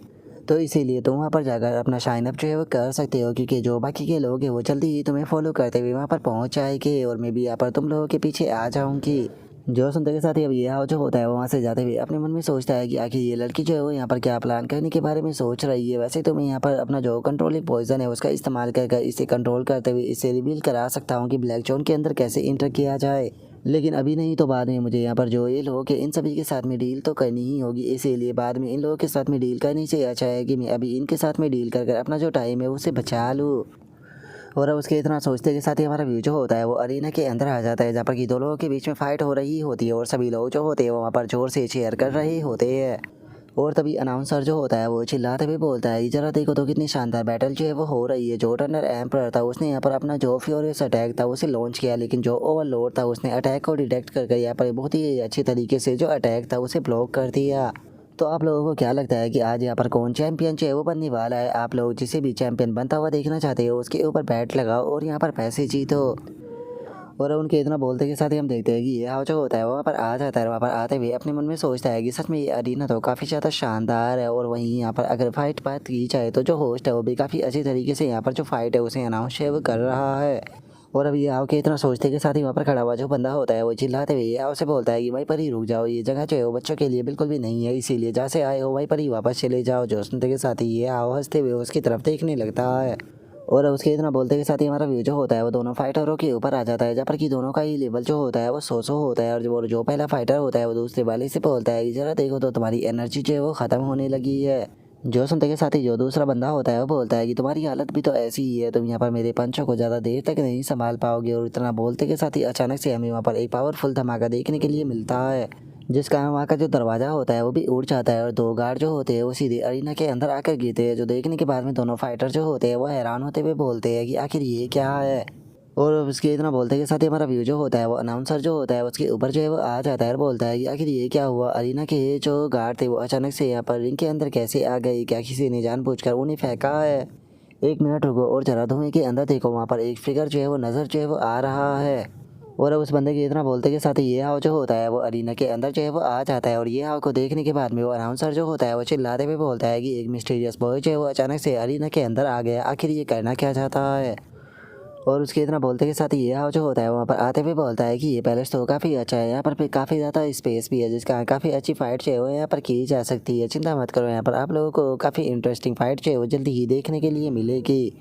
तो इसीलिए तुम वहाँ पर जाकर अपना शाइन अप जो है वो कर सकते हो, क्योंकि जो बाकी के लोग हैं वो जल्दी ही तुम्हें फॉलो करते हुए वहाँ पर पहुँच जाएंगे और मैं भी यहाँ पर तुम लोगों के पीछे आ जाऊँगी। जो सुनते के साथ ही अब ये जो होता है वो वहाँ से जाते हुए अपने मन में सोचता है कि आखिर ये लड़की जो है वो यहाँ पर क्या प्लान करने के बारे में सोच रही है। वैसे तो मैं यहाँ पर अपना जो कंट्रोलिंग पॉइजन है उसका इस्तेमाल कर इसे कंट्रोल करते हुए इसे रिवील करा सकता हूँ कि ब्लैक जोन के अंदर कैसे इंटर किया जाए, लेकिन अभी नहीं तो बाद में मुझे यहाँ पर जो ये लोग हैं इन सभी के साथ में डील तो करनी ही होगी, इसीलिए बाद में इन लोगों के साथ में डील करने से अच्छा है कि मैं अभी इनके साथ में डील कर अपना जो टाइम है उसे बचा लूँ। और अब उसके इतना सोचते के साथ ही हमारा व्यू जो होता है वो अरीना के अंदर आ जाता है, जहाँ पर कि दो लोगों के बीच में फाइट हो रही होती है और सभी लोग जो होते हैं वो वहाँ पर जोर से चेयर कर रहे होते हैं। और तभी अनाउंसर जो होता है वो चिल्लाते हुए बोलता है कि जरा देखो तो कितनी शानदार बैटल जो है वो हो रही है। जो टर्नर एम्परर था उसने यहाँ पर अपना जो फ्यूरियस अटैक था उसे लॉन्च किया, लेकिन जो ओवरलॉर्ड था उसने अटैक को डिटेक्ट करके यहाँ पर बहुत ही अच्छी तरीके से जो अटैक था उसे ब्लॉक कर दिया। तो आप लोगों को क्या लगता है कि आज यहाँ पर कौन चैंपियन जो है वो बनने वाला है? आप लोग जिसे भी चैंपियन बनता हुआ देखना चाहते हो उसके ऊपर बैट लगाओ और यहाँ पर पैसे जीतो। और उनके इतना बोलते के साथ ही हम देखते हैं कि ये हाव जो होता है वहाँ पर आ जाता है। वहाँ पर आते हुए अपने मन में सोचता है कि सच में ये अरीना तो काफ़ी ज़्यादा शानदार है। और वहीं यहाँ पर अगर फाइट बात की जाए तो जो होस्ट है वो भी काफ़ी अच्छी तरीके से यहाँ पर जो फाइट है उसे अनाउंस है वो कर रहा है। और अब ये आओ के इतना सोचते के साथ ही वहाँ पर खड़ा हुआ जो बंदा होता है वो चिल्लाते हुए आओ से बोलता है कि वहीं पर ही रुक जाओ, ये जगह जो है वो बच्चों के लिए बिल्कुल भी नहीं है, इसीलिए जहाँ से आए हो वहीं पर ही वापस चले जाओ। जो सुनते के साथ ही ये आओ हंसते हुए उसकी तरफ देखने लगता है। और उसके इतना बोलते के साथ ही हमारा व्यू जो होता है वो दोनों फाइटरों के ऊपर आ जाता है, जहाँ पर कि दोनों का ही लेवल जो होता है वो 100 होता है। और जो पहला फाइटर होता है वो दूसरे वाले से बोलता है कि जरा देखो तो तुम्हारी एनर्जी जो है वो ख़त्म होने लगी है। जो सुनते के साथ ही जो दूसरा बंदा होता है वो बोलता है कि तुम्हारी हालत भी तो ऐसी ही है, तुम यहाँ पर मेरे पंचों को ज़्यादा देर तक नहीं संभाल पाओगे। और इतना बोलते के साथ ही अचानक से हमें वहाँ पर एक पावरफुल धमाका देखने के लिए मिलता है, जिस कारण वहाँ का जो दरवाज़ा होता है वो भी उड़ जाता है और दो गार्ड जो होते हैं वो सीधे अरीना के अंदर आकर गिरते हैं। जो देखने के बाद में दोनों फाइटर जो होते हैं वो हैरान होते हुए बोलते हैं कि आखिर ये क्या है। और उसके इतना बोलते के साथ ही हमारा व्यू जो होता है वो अनाउंसर जो होता है उसके ऊपर जो है वो आ जाता है और बोलता है कि आखिर ये क्या हुआ, अरीना के जो गार्ड थे वो अचानक से यहाँ पर रिंग के अंदर कैसे आ गए, क्या किसी ने जानबूझकर उन्हें फेंका है? एक मिनट रुको और जरा धुएं के अंदर देखो, वहाँ पर एक फिगर जो है वो नज़र जो है वो आ रहा है। और उस बंदे के इतना बोलते के साथ ही ये हाव जो होता है वो अरीना के अंदर जो है वो आ जाता है। और ये हाव को देखने के बाद में वो अनाउंसर जो होता है वो चिल्लाते हुए बोलता है कि एक मिस्टीरियस बॉय जो है वो अचानक से अरीना के अंदर आ गया, आखिर ये करना क्या चाहता है? और उसके इतना बोलते के साथ ही ये हाव जो होता है वहाँ पर आते हुए बोलता है कि ये पैलेस तो काफ़ी अच्छा है, यहाँ पर काफ़ी ज़्यादा स्पेस भी है, जिसका काफ़ी अच्छी फाइट जो है वो यहाँ पर की जा सकती है। चिंता मत करो, यहाँ पर आप लोगों को काफ़ी इंटरेस्टिंग फाइट जो है वो जल्दी ही देखने के लिए मिलेगी।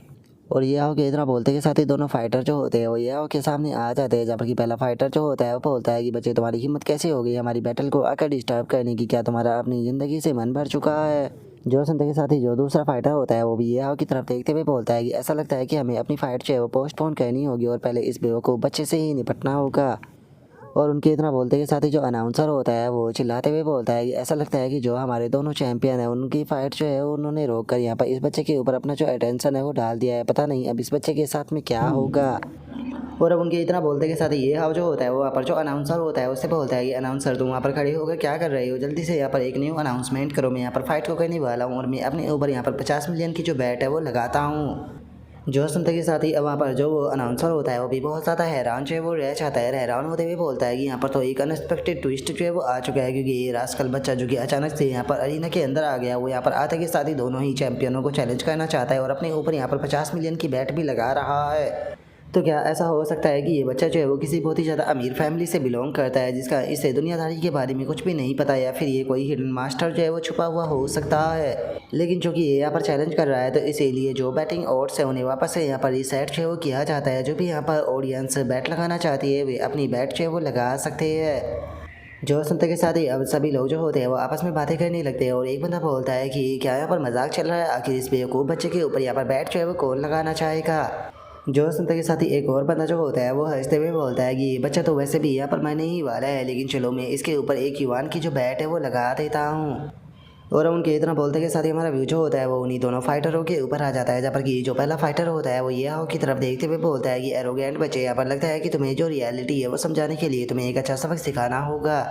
और ये हाव के इतना बोलते के साथ ही दोनों फाइटर जो होते हैं वो ये हाव के सामने आ जाते हैं, जहाँ पर कि पहला फाइटर जो होता है वो बोलता है कि बच्चे तुम्हारी हिम्मत कैसे हो गई हमारी बैटल को आकर डिस्टर्ब करने की, क्या तुम्हारा अपनी ज़िंदगी से मन भर चुका है? जो सुनते के साथ ही जो दूसरा फाइटर होता है वो भी ये हाव की तरफ देखते हुए बोलता है कि ऐसा लगता है कि हमें अपनी फाइट जो है वो पोस्टपोन करनी होगी और पहले इस बेवकूफ़ बच्चे से ही निपटना होगा। और उनके इतना बोलते के साथ ही जो अनाउंसर होता है वो चिल्लाते हुए बोलता है कि ऐसा लगता है कि जो हमारे दोनों चैंपियन हैं उनकी फाइट जो है उन्होंने रोक कर यहाँ पर इस बच्चे के ऊपर अपना जो अटेंशन है वो डाल दिया है, पता नहीं अब इस बच्चे के साथ में क्या होगा। और अब उनके इतना बोलते के साथ ही ये हाव जो होता है वो वहाँ पर जो अनाउंसर होता है उससे बोलता है कि अनाउंसर तुम वहाँ पर खड़े होकर क्या कर रहे हो, जल्दी से यहाँ पर एक न्यू अनाउंसमेंट करो, मैं यहाँ पर फाइट को करने वाला हूँ और मैं अपने ऊपर यहाँ पर 50 मिलियन की जो बैट है वो लगाता हूँ। जो सुनते के साथ ही अब वहाँ पर जो वो अनाउंसर होता है वो भी बहुत ज़्यादा हैरान जो है वो रह जाता है। हैरान होते हुए बोलता है कि यहाँ पर तो एक अनएक्सपेक्टेड ट्विस्ट जो है वो आ चुका है, क्योंकि ये रास्कल बच्चा जो कि अचानक से यहाँ पर अरीना के अंदर आ गया वो यहाँ पर आते के साथ ही दोनों ही चैंपियनों को चैलेंज करना चाहता है और अपने ऊपर यहाँ पर 50 मिलियन की बैट भी लगा रहा है। तो क्या ऐसा हो सकता है कि ये बच्चा जो है वो किसी बहुत ही ज़्यादा अमीर फैमिली से बिलोंग करता है, जिसका इसे दुनियादारी के बारे में कुछ भी नहीं पता, या फिर ये कोई हिडन मास्टर जो है वो छुपा हुआ हो सकता है। लेकिन चूंकि ये यहाँ पर चैलेंज कर रहा है तो इसीलिए जो बैटिंग ऑड्स है उन्हें वापस से यहाँ पर रीसेट जो है वो किया जाता है। जो भी यहाँ पर ऑडियंस बैट लगाना चाहती है वे अपनी बैट जो है वो लगा सकते हैं। जो सुनते के साथ ही अब सभी लोग जो होते हैं वो आपस में बातें करने लगते हैं और एक बंदा बोलता है कि क्या यहाँ पर मजाक चल रहा है, आखिर इस बेवकूफ़ बच्चे के ऊपर यहाँ पर बैट जो है वो कौन लगाना चाहेगा। जो सुनते के साथ ही एक और बंदा जो होता है वो हंसते हुए बोलता है कि ये बच्चा तो वैसे भी यहाँ पर मरने ही वाला है, लेकिन चलो मैं इसके ऊपर एक युवान की जो बैट है वो लगा देता हूँ। और उनके इतना बोलते के साथ ही हमारा व्यू जो होता है वो उन्हीं दोनों फाइटरों के ऊपर आ जाता है, जहाँ पर कि जो पहला फाइटर होता है वो ये हाव की तरफ देखते हुए बोलता है कि एरोगेंट बच्चे, यहाँ पर लगता है कि तुम्हें जो रियलिटी है वो समझाने के लिए तुम्हें एक अच्छा सबक सिखाना होगा।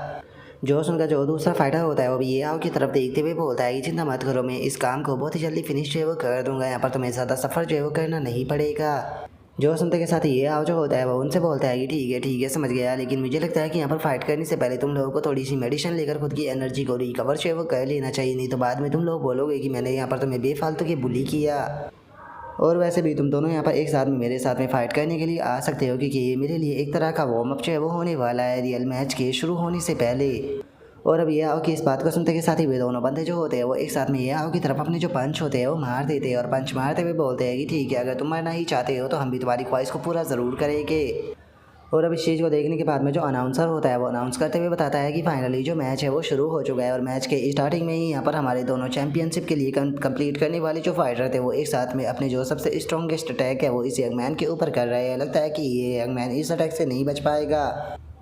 जो सुनकर जो दूसरा फाइटर होता है वो भी ये हाव की तरफ देखते हुए बोलता है कि चिंता मत करो, मैं इस काम को बहुत ही जल्दी फिनिश जो है वो कर दूंगा, यहाँ पर तुम्हें ज़्यादा सफ़र जो है वो करना नहीं पड़ेगा। जो सुनते के साथ ये हाव जो होता है वो उनसे बोलता है कि ठीक है समझ गया, लेकिन मुझे लगता है कि यहाँ पर फाइट करने से पहले तुम लोगों को थोड़ी सी मेडिसिन लेकर खुद की एनर्जी को रिकवर जो है वो कर लेना चाहिए, नहीं तो बाद में तुम लोग बोलोगे कि मैंने यहाँ पर तुम्हें बेफालतू की बुली किया। और वैसे भी तुम दोनों यहाँ पर एक साथ में मेरे साथ में फ़ाइट करने के लिए आ सकते हो, क्योंकि ये मेरे लिए एक तरह का वार्म अप जो है वो होने वाला है रियल मैच के शुरू होने से पहले। और अब ये आओ कि इस बात को सुनते के साथ ही वे दोनों बंदे जो होते हैं वो एक साथ में ये आओ की तरफ अपने जो पंच होते हैं वो मार देते हैं और पंच मारते हुए बोलते हैं कि ठीक है, अगर तुम मरना ही चाहते हो तो हम भी तुम्हारी ख्वाहिश को पूरा ज़रूर करेंगे। और अब इस चीज़ को देखने के बाद में जो अनाउंसर होता है वो अनाउंस करते हुए बताता है कि फाइनली जो मैच है वो शुरू हो चुका है और मैच के स्टार्टिंग में ही यहाँ पर हमारे दोनों चैंपियनशिप के लिए कंप्लीट करने वाले जो फाइटर थे वो एक साथ में अपने जो सबसे स्ट्रॉन्गेस्ट अटैक है वो इस यंग मैन के ऊपर कर रहे हैं। लगता है कि ये यंग मैन इस अटैक से नहीं बच पाएगा।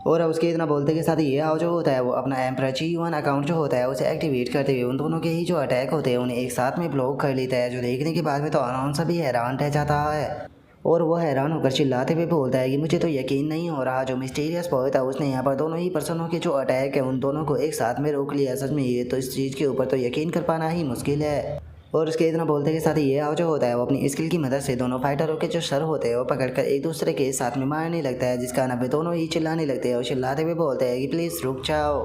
और अब उसके इतना बोलते के साथ ये आओ जो होता है वो अपना एम्प्राची 1 अकाउंट जो होता है उसे एक्टिवेट करते हुए उन दोनों के ही जो अटैक होते हैं उन्हें एक साथ में ब्लॉक कर लेता है, जो देखने के बाद में तो अनाउंसर भी हैरान रह जाता है और वो हैरान होकर चिल्लाते हुए बोलता है कि मुझे तो यकीन नहीं हो रहा, जो मिस्टीरियस बॉय था उसने यहाँ पर दोनों ही पर्सनों के जो अटैक है उन दोनों को एक साथ में रोक लिया। सच में ये तो इस चीज़ के ऊपर तो यकीन कर पाना ही मुश्किल है। और उसके इतना बोलते के साथ ही ये आओ जो होता है वो अपनी स्किल की मदद से दोनों फाइटरों के जो सर होते हैं वो पकड़कर एक दूसरे के साथ में मारने लगता है, जिसका ना वे दोनों ही चिल्लाने लगते हैं और चिल्लाते हुए बोलते हैं कि प्लीज़ रुक जाओ।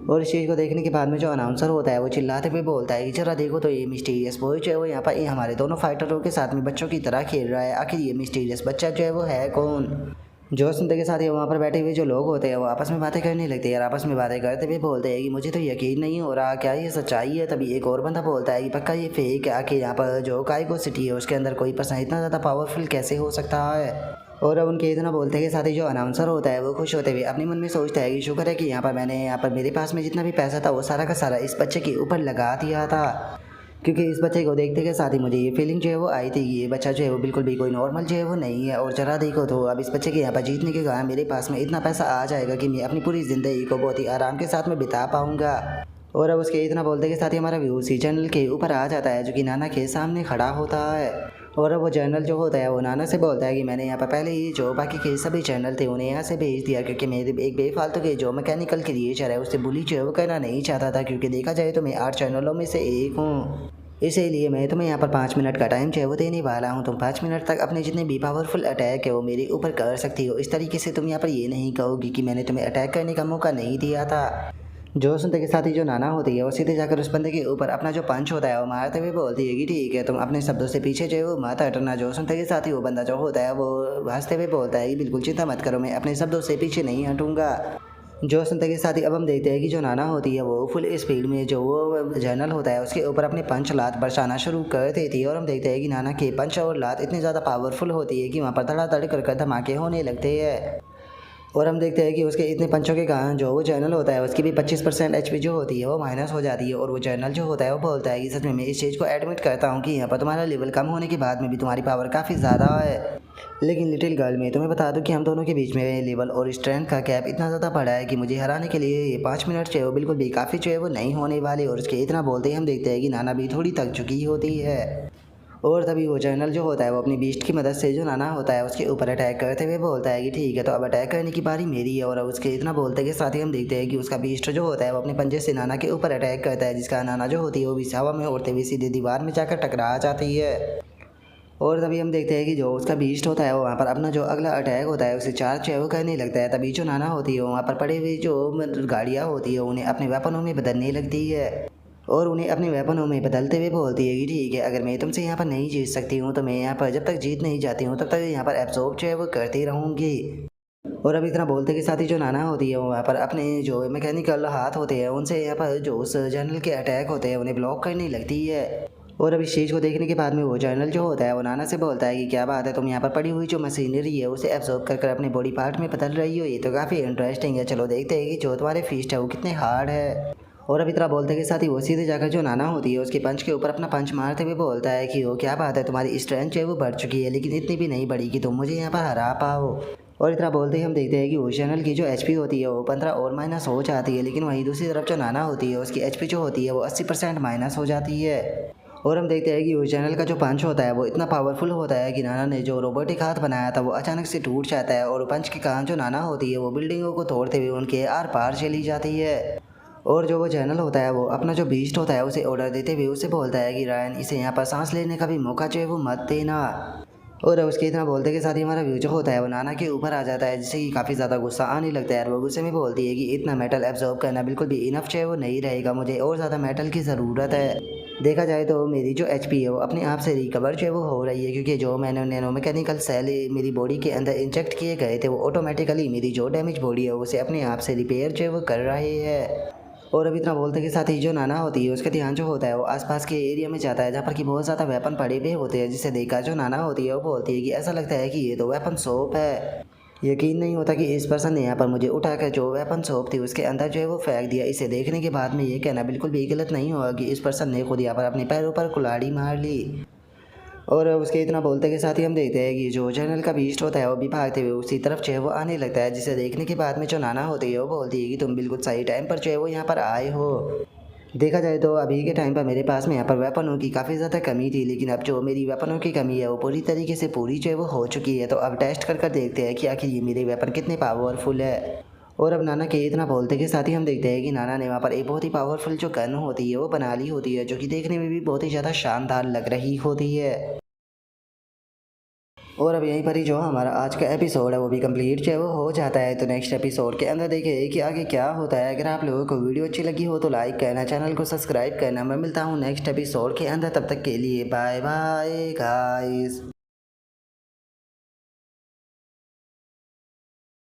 और इस चीज़ को देखने के बाद में जो अनाउंसर होता है वो चिल्लाते हुए बोलता है कि जरा देखो तो ये मिस्टीरियस बॉय जो है वो यहाँ पर ये हमारे दोनों फाइटरों के साथ में बच्चों की तरह खेल रहा है, आखिर ये मिस्टीरियस बच्चा जो है वो है कौन। जो सुनते के साथ ही वहाँ पर बैठे हुए जो लोग होते हैं वो आपस में बातें करने लगते हैं और आपस में बातें करते हुए बोलते हैं कि मुझे तो यकीन नहीं हो रहा, क्या ये सच्चाई है। तभी एक और बंदा बोलता है कि पक्का ये फेक है, आखिर यहाँ पर जो काइगो सिटी है उसके अंदर कोई पर्सन इतना ज़्यादा पावरफुल कैसे हो सकता है। और अब उनके इतना बोलते के साथ ही जो अनाउंसर होता है वो खुश होते हुए अपने मन में सोचता है कि शुक्र है कि यहाँ पर मेरे पास में जितना भी पैसा था वो सारा का सारा इस बच्चे के ऊपर लगा दिया था, क्योंकि इस बच्चे को देखते के साथ ही मुझे ये फीलिंग जो है वो आई थी कि ये बच्चा जो है वो बिल्कुल भी कोई नॉर्मल जो है वो नहीं है। और जरा देखो तो अब इस बच्चे के यहाँ पर जीतने के कारण मेरे पास में इतना पैसा आ जाएगा कि मैं अपनी पूरी ज़िंदगी को बहुत ही आराम के साथ में बिता पाऊँगा। और अब उसके इतना बोलते के साथ ही हमारा व्यू उसी चैनल के ऊपर आ जाता है जो कि नाना के सामने खड़ा होता है। और अब वो जर्नल जो होता है वो नाना से बोलता है कि मैंने यहाँ पर पहले ही जो बाकी के सभी चैनल थे उन्हें यहाँ से भेज दिया, क्योंकि मेरे एक बेफालतू के जो मैकेनिकल क्रिएचर है उससे बुली जो है वो करना नहीं चाहता था, क्योंकि देखा जाए तो मैं 8 चैनलों में से एक हूँ। इसीलिए मैं तुम्हें यहाँ पर 5 मिनट का टाइम जो है वो देने वाला हूँ। तुम 5 मिनट तक अपने जितने भी पावरफुल अटैक है वो मेरे ऊपर कर सकती हो। इस तरीके से तुम यहाँ पर ये नहीं कहोगी कि मैंने तुम्हें अटैक करने का मौका नहीं दिया था। जो सुनते के साथ ही जो नाना होती है वो सीधे जाकर उस बंदे के ऊपर अपना जो पंच होता है वो मारते हुए बोलती है कि ठीक है तुम अपने शब्दों से पीछे जो है वो मत हटना। जो सुनते के साथ ही वो बंदा जो होता है वो हंसते हुए बोलता है कि बिल्कुल चिंता मत करो, मैं अपने शब्दों से पीछे नहीं हटूंगा। जो सुनते के साथ ही अब हम देखते हैं कि जो नाना होती है वो फुल स्पीड में जो वो जर्नल होता है उसके ऊपर अपने पंच लात बरसाना शुरू कर देती है। और हम देखते हैं कि नाना के पंच और लात इतनी ज़्यादा पावरफुल होती है कि वहाँ पर धड़ाधड़ कर धमाके होने लगते हैं। और हम देखते हैं कि उसके इतने पंचों के कारण जो वो जर्नल होता है उसकी भी 25% एचपी जो होती है वो माइनस हो जाती है। और वो जर्नल जो होता है वो बोलता है कि सच में मैं इस चीज़ को एडमिट करता हूँ कि यहाँ पर तुम्हारा लेवल कम होने के बाद में भी तुम्हारी पावर काफ़ी ज़्यादा है, लेकिन लिटिल गर्ल मैं तुम्हें बता दूं कि हम दोनों के बीच में लेवल और स्ट्रेंथ का गैप इतना ज़्यादा बड़ा है कि मुझे हराने के लिए ये 5 मिनट जो है वो बिल्कुल भी काफ़ी जो है वो नहीं होने वाले। और उसके इतना बोलते ही हम देखते हैं कि नाना भी थोड़ी थक चुकी होती है। और तभी वो जर्नल जो होता है वो अपनी बीस्ट की मदद से जो नाना होता है उसके ऊपर अटैक करते हुए बोलता है कि ठीक है तो अब अटैक करने की बारी मेरी है। और अब उसके इतना बोलते के साथ ही हम देखते हैं कि उसका बीस्ट जो होता है वो अपने पंजे से नाना के ऊपर अटैक करता है, जिसका नाना जो होती है वो भी हवा में उड़ते हुए सीधे दीवार में जाकर टकरा जाती है। और तभी हम देखते हैं कि जो उसका बीस्ट होता है वो वहाँ पर अपना जो अगला अटैक होता है उसे चार्ज जो है वो करने लगता है। तभी जो नाना होती है वहाँ पर पड़े हुए जो गाड़ियाँ होती है उन्हें अपने वेपनों में बदलने लगती है और उन्हें अपने वेपनों में बदलते हुए बोलती है कि ठीक है अगर मैं तुमसे यहाँ पर नहीं जीत सकती हूँ तो मैं यहाँ पर जब तक जीत नहीं जाती हूँ तब तक यहाँ पर एब्जॉर्ब जो है वो करती रहूँगी। और अब इतना बोलते के साथ ही जो नाना होती है वो वहाँ पर अपने जो मैकेनिकल हाथ होते हैं उनसे यहाँ पर जो उस जर्नल के अटैक होते हैं उन्हें ब्लॉक करने लगती है। और अब इस चीज़ को देखने के बाद में वो जर्नल जो होता है वो नाना से बोलता है कि क्या बात है तुम यहाँ पर पड़ी हुई जो मशीनरी है उसे एब्जॉर्ब कर अपने बॉडी पार्ट में बदल रही हो, ये तो काफ़ी इंटरेस्टिंग है। चलो देखते हैं कि जो तुम्हारे फिस्ट है वो कितने हार्ड है। और अब इतना बोलते के साथ ही वो सीधे जाकर जो नाना होती है उसके पंच के ऊपर अपना पंच मारते हुए बोलता है कि वो क्या बात है तुम्हारी स्ट्रेंथ जो है वो बढ़ चुकी है, लेकिन इतनी भी नहीं बढ़ी कि तुम मुझे यहाँ पर हरा पाओ। और इतना बोलते ही हम देखते हैं कि उस चैनल की जो एचपी होती है वो 15 और माइनस हो जाती है, लेकिन वहीं दूसरी तरफ जो नाना होती है उसकी एचपी जो होती है वो 80% माइनस हो जाती है। और हम देखते हैं कि उस चैनल का जो पंच होता है वो इतना पावरफुल होता है कि नाना ने जो रोबोटिक हाथ बनाया था वो अचानक से टूट जाता है और पंच के कारण जो नाना होती है वो बिल्डिंगों को तोड़ते हुए उनके आर पार चली जाती है। और जो वो जर्नल होता है वो अपना जो बीस्ट होता है उसे ऑर्डर देते हुए उसे बोलता है कि रायन इसे यहाँ पर सांस लेने का भी मौका जो है वो मत देना। और उसके इतना बोलते के साथ ही हमारा व्यू जो होता है वो नाना के ऊपर आ जाता है, जिससे कि काफ़ी ज़्यादा गुस्सा आने लगता है। और वो गुस्से में बोलती है कि इतना मेटल एब्जॉर्ब करना बिल्कुल भी इनफ जो है वो नहीं रहेगा, मुझे और ज़्यादा मेटल की ज़रूरत है। देखा जाए तो मेरी जो एचपी है वो अपने आप से रिकवर जो है वो हो रही है, क्योंकि जो मैंने नैनो मैकेनिकल सेल मेरी बॉडी के अंदर इंजेक्ट किए गए थे वो ऑटोमेटिकली मेरी जो डैमेज बॉडी है उसे अपने आप से रिपेयर जो है वो कर रहे हैं। और अब इतना बोलते के साथ ही जो नाना होती है उसका ध्यान जो होता है वो आसपास के एरिया में जाता है जहाँ पर कि बहुत ज़्यादा वेपन पड़े हुए होते हैं, जिसे देखकर जो नाना होती है वो बोलती है कि ऐसा लगता है कि ये तो वेपन शॉप है। यकीन नहीं होता कि इस पर्सन ने यहाँ पर मुझे उठाकर जो वेपन शॉप थी उसके अंदर जो है वो फेंक दिया। इसे देखने के बाद में ये कहना बिल्कुल भी गलत नहीं होगा कि इस पर्सन ने खुद यहाँ पर अपने पैरों पर कुल्हाड़ी मार ली। और उसके इतना बोलते के साथ ही हम देखते हैं कि जो जनरल का बीस्ट होता है वो भी भागते हुए उसी तरफ जो है वो आने लगता है, जिसे देखने के बाद में जो नाना होती है वो बोलती है कि तुम बिल्कुल सही टाइम पर जो है वो यहाँ पर आए हो। देखा जाए तो अभी के टाइम पर मेरे पास में यहाँ पर वेपनों की काफ़ी ज़्यादा कमी थी, लेकिन अब जो मेरी वेपनों की कमी है वो पूरी तरीके से पूरी जो है वो हो चुकी है। तो अब टेस्ट कर कर देखते हैं कि आखिर ये मेरे वेपन कितने पावरफुल है। और अब नाना के इतना बोलते के साथ ही हम देखते हैं कि नाना ने वहाँ पर एक बहुत ही पावरफुल जो गन होती है वो बना ली होती है, जो कि देखने में भी बहुत ही ज़्यादा शानदार लग रही होती है। और अब यहीं पर ही जो हमारा आज का एपिसोड है वो भी कंप्लीट जो है वो हो जाता है। तो नेक्स्ट एपिसोड के अंदर देखिए कि आगे क्या होता है। अगर आप लोगों को वीडियो अच्छी लगी हो तो लाइक करना, चैनल को सब्सक्राइब करना। मैं मिलता हूँ नेक्स्ट एपिसोड के अंदर, तब तक के लिए बाय बाय गाइस।